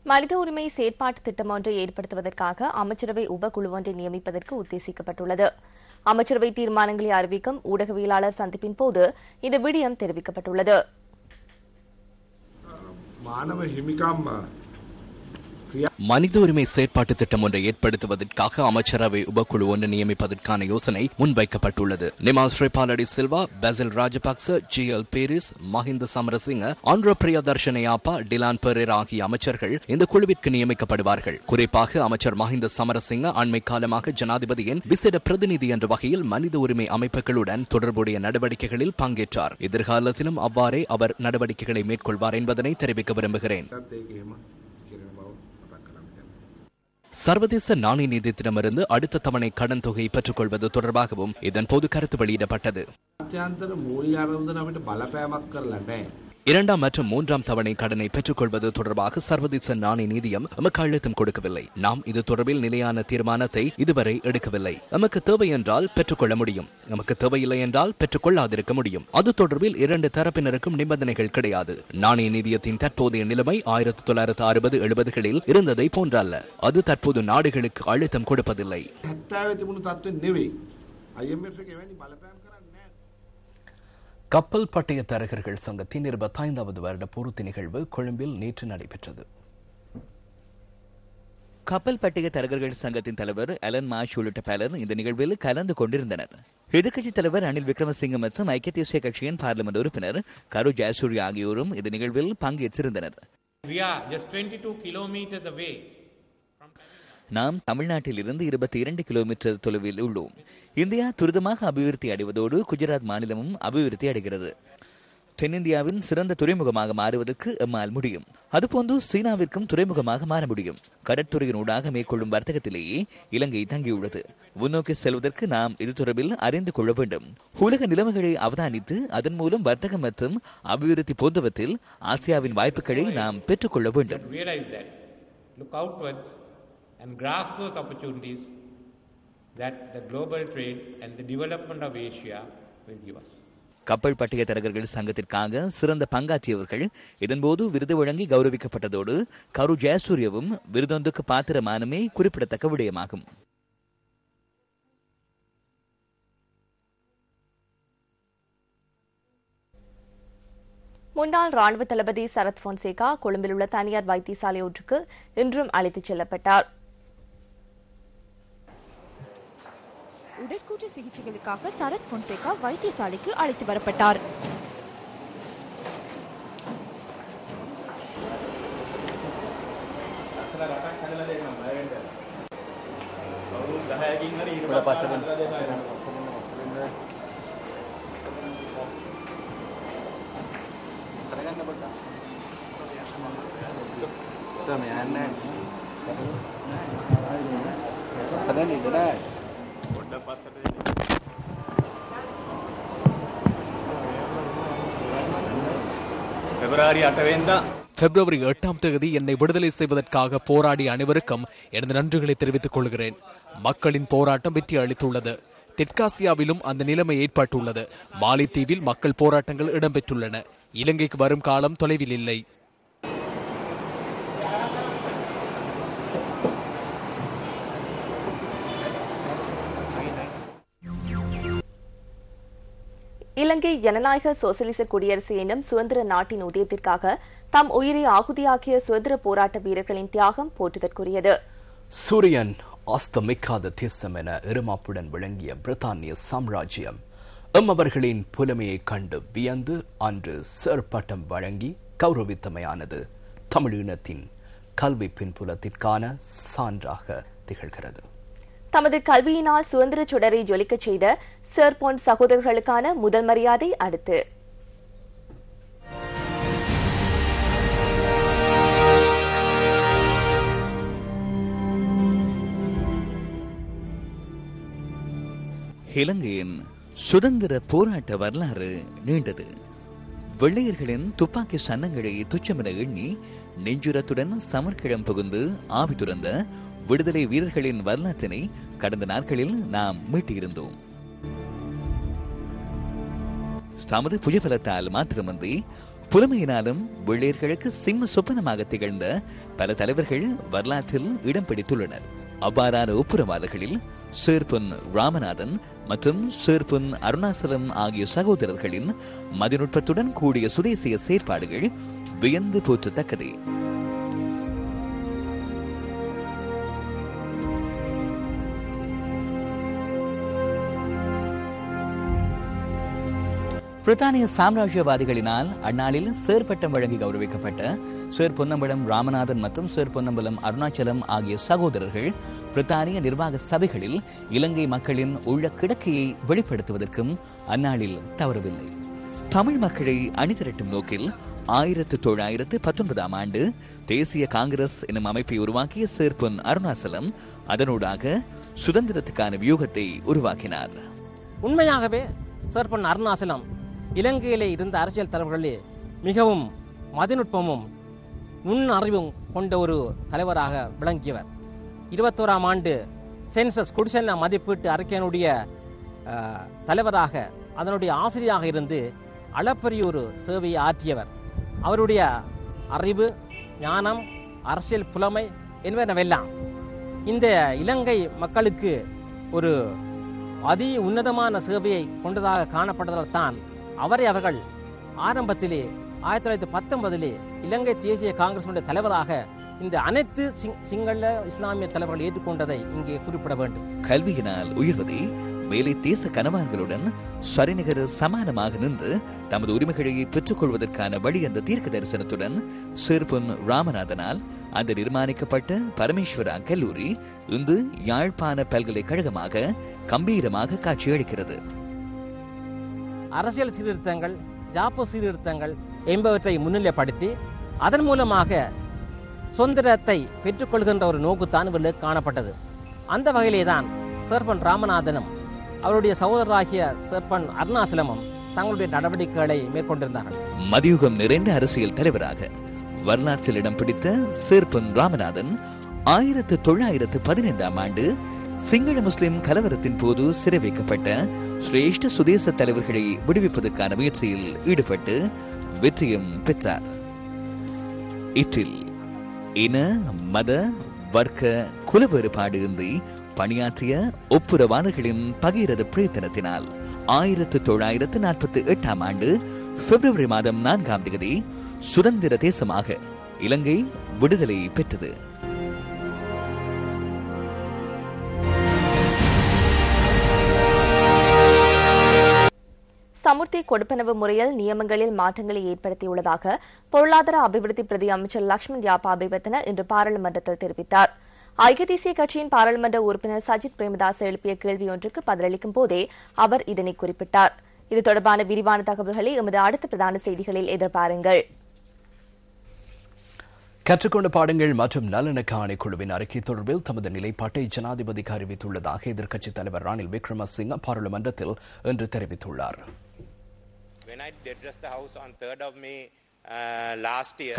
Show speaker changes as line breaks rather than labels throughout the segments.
மனித உரிமை செயற்பாட்டு திட்டம் ஒன்றை ஏற்படுத்துவதற்காக அமைச்சரவை உபகுழு ஒன்றை நியமிப்பதற்கு உத்தேசிக்கப்பட்டுள்ளது. அமைச்சரவை தீர்மானங்களை அறிவிக்கும் ஊடகவியலாளர் சந்திப்பின் போது இந்த விடயம் தெரிவிக்கப்பட்டுள்ளது.
மனித உரிமை செயற்பாட்டு திட்டம் ஒன்றை ஏற்படுத்துவதற்காக அமைச்சரவை உபக்குழு ஒன்று நியமிப்பதற்கான யோசனை முன்வைக்கப்பட்டுள்ளது. நிமாஸ் ஸ்ரீபாலடி சில்வா, பெசில் ராஜபக்ச, ஜி.எல். பீரிஸ், மஹிந்த சமரசிங்க, ஆண்ட்ரோ பிரியதர்ஷனயாப்பா, டிலான் பெரேரா ஆகிய அமைச்சர்கள் இந்த குழுவிற்கு நியமிக்கப்படுவார்கள். குறிப்பாக அமைச்சர் மஹிந்த சமரசிங்க அண்மை காலமாக ஜனாதிபதியின் விசேட பிரதிநிதி என்ற வகையில் மனித உரிமை அமைப்புகளுடன் தொடர்புடைய நடவடிக்கைகளில் பங்கேற்றார். எதிர்காலத்திலும் அவ்வாறே அவர் நடவடிக்கைகளை மேற்கொள்வார் என்பதனை தெரிவிக்க விரும்புகிறேன். சர்வதேச நாணய நிதியத்திடமிருந்து அடுத்த தவணை கடன் தொகையை பெற்றுக் கொள்வது தொடர்பாகவும் இதன் போது கருத்து வெளியிடப்பட்டது. இரண்டாம் மற்றும் மூன்றாம் தவணை கடனை பெற்றுக் கொள்வது தொடர்பாக சர்வதேச நாணய நிதியம் நமக்கு அழுத்தம் கொடுக்கவில்லை. நாம் இது தொடர்பில் நிலையான தீர்மானத்தை இதுவரை எடுக்கவில்லை. நமக்கு தேவை என்றால் பெற்றுக்கொள்ள முடியும், நமக்கு தேவையில்லை என்றால் பெற்றுக் கொள்ளாதிருக்க முடியும். அது தொடர்பில் இரண்டு தரப்பினருக்கும் நிபந்தனைகள் கிடையாது. நாணய நிதியத்தின் தற்போதைய நிலைமை 1960-70களில் இருந்ததை போன்றல்ல. அது தற்போது நாடுகளுக்கு அழுத்தம் கொடுப்பதில்லை. கப்பல் பட்டய தரகர்கள் சங்கத்தின் 25வது வருட பூர்த்தி நிகழ்வு கொழும்பில் நேற்று நடைபெற்றது.
கப்பல் பட்டய தரகர்கள் சங்கத்தின் தலைவர் அலன் மாஷ் உள்ளிட்ட பலர் இந்த நிகழ்வில் கலந்து கொண்டிருந்தனர். எதிர்க்கட்சித் தலைவர் ரணில் விக்ரமசிங்க மற்றும் ஐக்கிய தேசிய கட்சியின் பார்லிமெண்ட் உறுப்பினர் கரு ஜெயசூர்யா ஆகியோரும் இந்த நிகழ்வில் பங்கேற்றிருந்தனர். நாம் தமிழ்நாட்டில் இருந்து 22 கிலோமீட்டர் தொலைவில் உள்ளோம். இந்தியா துரிதமாக அபிவிருத்தி அடைவதோடு குஜராத் மாநிலமும் அபிவிருத்தி அடைகிறது. தென்னிந்தியாவின் சிறந்த துறைமுகமாக மாறுவதற்கு எம்மால் முடியும். அதுபோன்று சீனாவிற்கும் துறைமுகமாக மாற முடியும். கடற்துறையின் ஊடாக மேற்கொள்ளும் வர்த்தகத்திலேயே இலங்கை தங்கியுள்ளது. முன்னோக்கி செல்வதற்கு நாம் இது தொடர்பில் அறிந்து கொள்ள வேண்டும். உலக நிலைமைகளை அவதானித்து அதன் மூலம் வர்த்தகம் மற்றும் அபிவிருத்தி போன்றவற்றில் ஆசியாவின் வாய்ப்புகளை நாம் பெற்றுக்கொள்ள வேண்டும்.
And grasp those opportunities that the global trade and the development of Asia will give us.
கப்பல் பட்டய தரகர்கள் சங்கத்திற்காக சிறந்த பங்காற்றியவர்கள் இதன்போது விருது வழங்கி கௌரவிக்கப்பட்டதோடு கரு ஜெயசூரியவும் விருதொன்றுக்கு பாத்திரமானமே குறிப்பிடத்தக்க விடயமாகும்.
முன்னாள் ராணுவ தளபதி சரத் பொன்சேகா கொழும்பில் உள்ள தனியார் வைத்தியசாலை ஒன்றுக்கு இன்றும் அழைத்துச் செல்லப்பட்டார்.
உடற்கூற்று சிகிச்சைகளுக்காக சரத் பொன்சேகா வைத்தியசாலைக்கு அழைத்து வரப்பட்டார்.
பிப்ரவரி 8ஆம் தேதி என்னை விடுதலை செய்வதற்காக போராடிய அனைவருக்கும் எனது நன்றிகளை தெரிவித்துக் கொள்கிறேன். மக்களின் போராட்டம் வெற்றி அளித்துள்ளது. தெற்காசியாவிலும் அந்த நிலைமை ஏற்பட்டுள்ளது. மாலைத்தீவில் மக்கள் போராட்டங்கள் இடம்பெற்றுள்ளன. இலங்கைக்கு வரும் காலம் தொலைவில் இல்லை.
இலங்கை ஜனநாயக சோசலிச குடியரசு எனும் சுதந்திர நாட்டின் உதயத்திற்காக தம் உயிரை ஆகுதியாக்கிய சுதந்திர போராட்ட வீரர்களின் தியாகம் போற்றுதற்குரியது.
சூரியன் அஸ்தமிக்காத தேசம் என இருமாப்புடன் விளங்கிய பிரித்தானிய சாம்ராஜ்யம் அவர்களின் புலமையை கண்டு வியந்து அன்று சர் பட்டம் வழங்கி கௌரவித்தமையானது தமிழினத்தின் கல்வி பின்புலத்திற்கான சான்றாக திகழ்கிறது.
தமது கல்வியினால் சுதந்திர சுடரை ஜொலிக்கச் செய்த சர் பொன் சகோதரர்களுக்கான முதல் மரியாதை அடுத்து.
இலங்கையின் சுதந்திர போராட்ட வரலாறு நீண்டது. வெள்ளையர்களின் துப்பாக்கி சன்னங்களை துச்சமென எண்ணி நெஞ்சுரத்துடன் சமர்க்கிடம் புகுந்து ஆவி துறந்த விடுதலை வீரர்களின் வரலாற்றினை கடந்த நாட்களில் நாம் மீட்டியிருந்தோம். தமது புஜபலத்தால் மாத்திரமன்றி புலமையினாலும் வெள்ளையர்களுக்கு சிம்ம சொப்பனமாக திகழ்ந்த பல தலைவர்கள் வரலாற்றில் இடம் பிடித்துள்ளனர். அவ்வாறான ஒப்புரவாளர்களில் சேர்பொன் ராமநாதன் மற்றும் சேர்பொன் அருணாசலம் ஆகிய சகோதரர்களின் மதிநுட்பத்துடன் கூடிய சுதேசிய செயற்பாடுகள் வியந்து போற்றத்தக்கதே. பிரித்தானிய சாம்ராஜ்யவாதிகளினால் அந்நாளில் சேர் பட்டம் வழங்கி கௌரவிக்கப்பட்ட சேர் பொன்னம்பலம் ராமநாதன் மற்றும் சேர் பொன்னம்பலம் அருணாச்சலம் ஆகிய சகோதரர்கள் பிரித்தானிய நிர்வாக சபைகளில் இலங்கை மக்களின் உள்ள கிடக்கையை வெளிப்படுத்துவதற்கும் அந்நாளில் தவறவில்லை. தமிழ் மக்களை அணிதிரட்டும் நோக்கில் 1919 ஆண்டு தேசிய காங்கிரஸ் எனும் அமைப்பை உருவாக்கிய சேர் பொன் அருணாச்சலம் அதனூடாக சுதந்திரத்துக்கான வியூகத்தை உருவாக்கினார்.
உண்மையாகவே சேர் பொன் அருணாச்சலம் இலங்கையிலே இருந்த அரசியல் தலைவர்களே மிகவும் மதிநுட்பமும் நுண்ணறிவும் கொண்ட ஒரு தலைவராக விளங்கியவர். 21ஆம் ஆண்டு சென்சஸ் குடிசெல்ல மதிப்பீட்டு அறிக்கையினுடைய தலைவராக அதனுடைய ஆசிரியராக இருந்து அளப்பரிய ஒரு சேவையை ஆற்றியவர். அவருடைய அறிவு, ஞானம், அரசியல் புலமை என்பனவெல்லாம் இந்த இலங்கை மக்களுக்கு ஒரு அதி உன்னதமான சேவையை கொண்டதாக காணப்பட்டதால் தான் அவர்கள் ஆரம்பத்திலே 1919 இலங்கை தேசிய காங்கிரசுடைய தலைவராக இந்த அனைத்து சிங்கள இஸ்லாமிய தலைவர்கள் ஏற்றுக்கொண்டதை இங்கே குறிப்பிட வேண்டும்.
கல்வியினால் உயர்வதை மேலை தேச கணவான்களுடன் சரிநிகர சமானமாக நின்று தமது உரிமைகளை பெற்றுக் கொள்வதற்கான வழி என்ற தீர்க்க தரிசனத்துடன் சேர்பொன் ராமநாதனால் அந்த நிர்மாணிக்கப்பட்ட பரமேஸ்வரா கல்லூரி இன்று யாழ்ப்பாண பல்கலைக்கழகமாக கம்பீரமாக காட்சியளிக்கிறது.
அரசியல் சீர்திருத்தங்கள், ஜாப்பு சீர்திருத்தங்கள் என்பவற்றை முன்னிலைப்படுத்தி அதன் மூலமாக சுதந்திரத்தை பெற்றுக்கொள்கின்ற ஒரு நோக்குத்தான் இவர்களுக்கு காணப்பட்டது. அந்த வகையிலே தான் சேர்பன் ராமநாதனும் அவருடைய சகோதரராகிய சேர்பன் அருணாச்சலமும் தங்களுடைய நடவடிக்கைகளை மேற்கொண்டிருந்தார்கள்.
மதியுகம் நிறைந்த அரசியல் தலைவராக வரலாற்றில் இடம் பிடித்த சேர்பன் ராமநாதன் 1915ஆம் ஆண்டு சிங்கள முஸ்லிம் கலவரத்தின் போது சிறை வைக்கப்பட்ட சிரேஷ்ட சுதேச தலைவர்களை விடுவிப்பதற்கான முயற்சியில் ஈடுபட்டு வெற்றியும் பெற்றார். இற்றில் இன, மத, வர்க்க, குல வேறுபாடு இன்றி பணியாற்றிய ஒப்புரவாளர்களின் பகீரத பிரயத்தனத்தினால் 1948ஆம் ஆண்டு பிப்ரவரி மாதம் 4ஆம் தேதி சுதந்திர தேசமாக இலங்கை விடுதலை பெற்றது.
சமுர்த்தி கொடுப்பனவு முறையில் நியமங்களில் மாற்றங்களை ஏற்படுத்தியுள்ளதாக பொருளாதார அபிவிருத்தி பிரதி அமைச்சர் லக்ஷ்மண் யாபாபிவர்த்தன இன்று பாராளுமன்றத்தில் தெரிவித்தார். ஐக்கிய தேசிய கட்சியின் பாராளுமன்ற உறுப்பினர் சஜித் பிரேமதாஸ் எழுப்பிய கேள்வி ஒன்றுக்கு பதிலளிக்கும் போதே அவர் இதனை குறிப்பிட்டார். இது தொடர்பான விரிவான தகவல்களை எமது அடுத்த பிரதான செய்திகளில் எதிர்பாருங்கள்.
கற்றுக்கொண்ட பாடங்கள் மற்றும் நல்லிணக்க ஆணைக்குழுவின் அறிக்கை தொடர்பில் தமது நிலைப்பாட்டை ஜனாதிபதிக்கு அறிவித்துள்ளதாக எதிர்க்கட்சித் தலைவர் ரணில் விக்ரமசிங்க பாராளுமன்றத்தில் இன்று தெரிவித்துள்ளார்.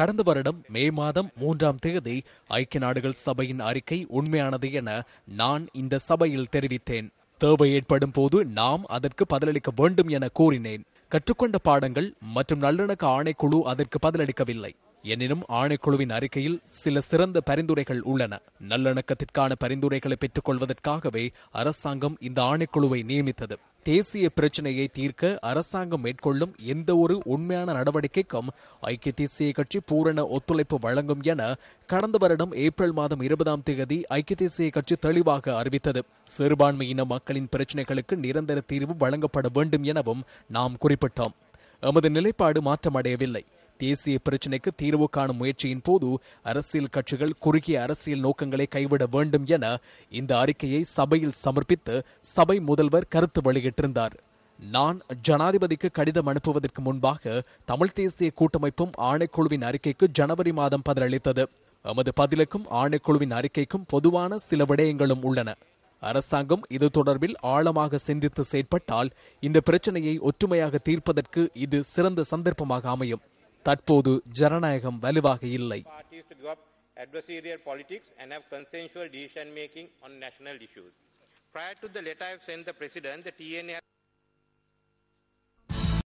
கடந்த வருடம் மே மாதம் 3ஆம் தேதி ஐக்கிய நாடுகள் சபையின் அறிக்கை உண்மையானது என நான் இந்த சபையில் தெரிவித்தேன். தேவை ஏற்படும் போது நாம் அதற்கு பதிலளிக்க வேண்டும் என கூறினேன். கற்றுக்கொண்ட பாடங்கள் மற்றும் நல்லிணக்க ஆணைக்குழு அதற்கு பதிலளிக்கவில்லை. எனினும் ஆணைக்குழுவின் அறிக்கையில் சில சிறந்த பரிந்துரைகள் உள்ளன. நல்லிணக்கத்திற்கான பரிந்துரைகளை பெற்றுக் கொள்வதற்காகவே அரசாங்கம் இந்த ஆணைக்குழுவை நியமித்தது. தேசிய பிரச்சினையை தீர்க்க அரசாங்கம் மேற்கொள்ளும் எந்த ஒரு உண்மையான நடவடிக்கைக்கும் ஐக்கிய தேசிய கட்சி பூரண ஒத்துழைப்பு வழங்கும் என கடந்த வருடம் ஏப்ரல் மாதம் 20ஆம் தேதி ஐக்கிய தேசிய கட்சி தெளிவாக அறிவித்தது. சிறுபான்மையின மக்களின் பிரச்சினைகளுக்கு நிரந்தர தீர்வு வழங்கப்பட வேண்டும் எனவும் நாம் குறிப்பிட்டோம். எமது நிலைப்பாடு மாற்றமடையவில்லை. தேசிய பிரச்சினைக்கு தீர்வு காணும் முயற்சியின் போது அரசியல் கட்சிகள் குறுகிய அரசியல் நோக்கங்களை கைவிட வேண்டும் என இந்த அறிக்கையை சபையில் சமர்ப்பித்து சபை முதல்வர் கருத்து வெளியிட்டிருந்தார். நான் ஜனாதிபதிக்கு கடிதம் அனுப்புவதற்கு முன்பாக தமிழ் தேசிய கூட்டமைப்பும் ஆணைக்குழுவின் அறிக்கைக்கு ஜனவரி மாதம் பதிலளித்தது. எமது பதிலுக்கும் ஆணைக்குழுவின் அறிக்கைக்கும் பொதுவான சில விடயங்களும் உள்ளன. அரசாங்கம் இது தொடர்பில் ஆழமாக சிந்தித்து செயற்பட்டால் இந்த பிரச்சனையை ஒற்றுமையாக தீர்ப்பதற்கு இது சிறந்த சந்தர்ப்பமாக அமையும். தற்போது ஜனநாயகம் வலுவாக இல்லை.
Adversarial politics and have consensual decision making on national issues. Prior to the letter I have sent the President, the TNA